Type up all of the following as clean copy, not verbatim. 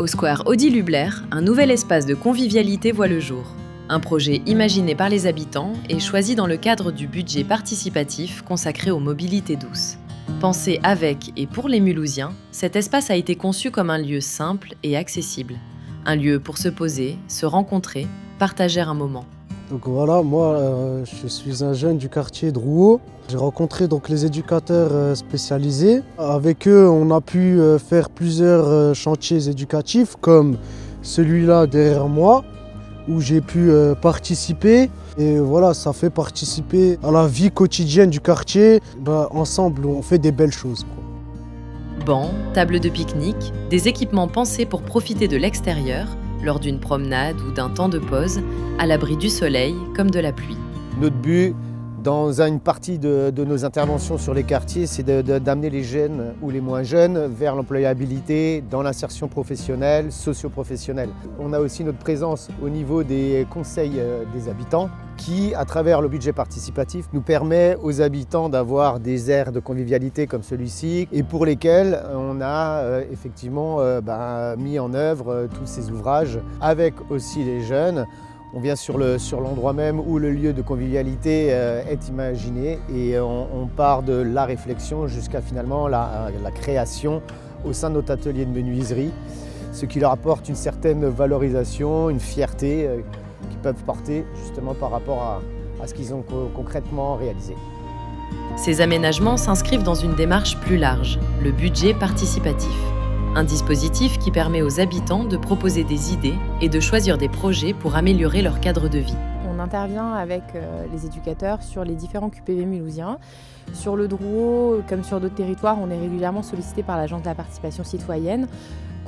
Au square Audi Lubler, un nouvel espace de convivialité voit le jour. Un projet imaginé par les habitants et choisi dans le cadre du budget participatif consacré aux mobilités douces. Pensé avec et pour les Mulhousiens, cet espace a été conçu comme un lieu simple et accessible. Un lieu pour se poser, se rencontrer, partager un moment. Donc voilà, moi je suis un jeune du quartier de Rouault. J'ai rencontré donc les éducateurs spécialisés. Avec eux, on a pu faire plusieurs chantiers éducatifs comme celui-là derrière moi où j'ai pu participer. Et voilà, ça fait participer à la vie quotidienne du quartier. Ensemble, on fait des belles choses, quoi. Bancs, tables de pique-nique, des équipements pensés pour profiter de l'extérieur, lors d'une promenade ou d'un temps de pause, à l'abri du soleil comme de la pluie. Notre but, dans une partie de nos interventions sur les quartiers, c'est d'amener les jeunes ou les moins jeunes vers l'employabilité dans l'insertion professionnelle, socio-professionnelle. On a aussi notre présence au niveau des conseils des habitants qui, à travers le budget participatif, nous permet aux habitants d'avoir des aires de convivialité comme celui-ci et pour lesquels on a effectivement mis en œuvre tous ces ouvrages avec aussi les jeunes. On vient sur l'endroit même où le lieu de convivialité est imaginé et on part de la réflexion jusqu'à finalement la création au sein de notre atelier de menuiserie, ce qui leur apporte une certaine valorisation, une fierté qu'ils peuvent porter justement par rapport à ce qu'ils ont concrètement réalisé. Ces aménagements s'inscrivent dans une démarche plus large, le budget participatif. Un dispositif qui permet aux habitants de proposer des idées et de choisir des projets pour améliorer leur cadre de vie. On intervient avec les éducateurs sur les différents QPV mulhousiens. Sur le Drouot, comme sur d'autres territoires, on est régulièrement sollicité par l'Agence de la participation citoyenne,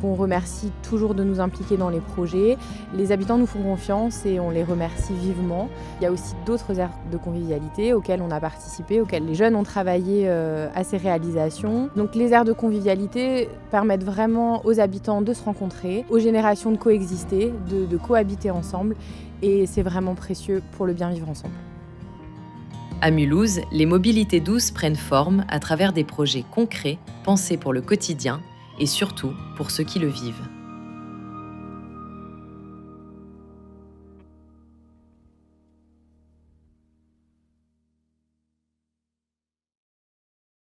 qu'on remercie toujours de nous impliquer dans les projets. Les habitants nous font confiance et on les remercie vivement. Il y a aussi d'autres aires de convivialité auxquelles on a participé, auxquelles les jeunes ont travaillé à ces réalisations. Donc les aires de convivialité permettent vraiment aux habitants de se rencontrer, aux générations de coexister, de cohabiter ensemble et c'est vraiment précieux pour le bien vivre ensemble. À Mulhouse, les mobilités douces prennent forme à travers des projets concrets pensés pour le quotidien et surtout pour ceux qui le vivent.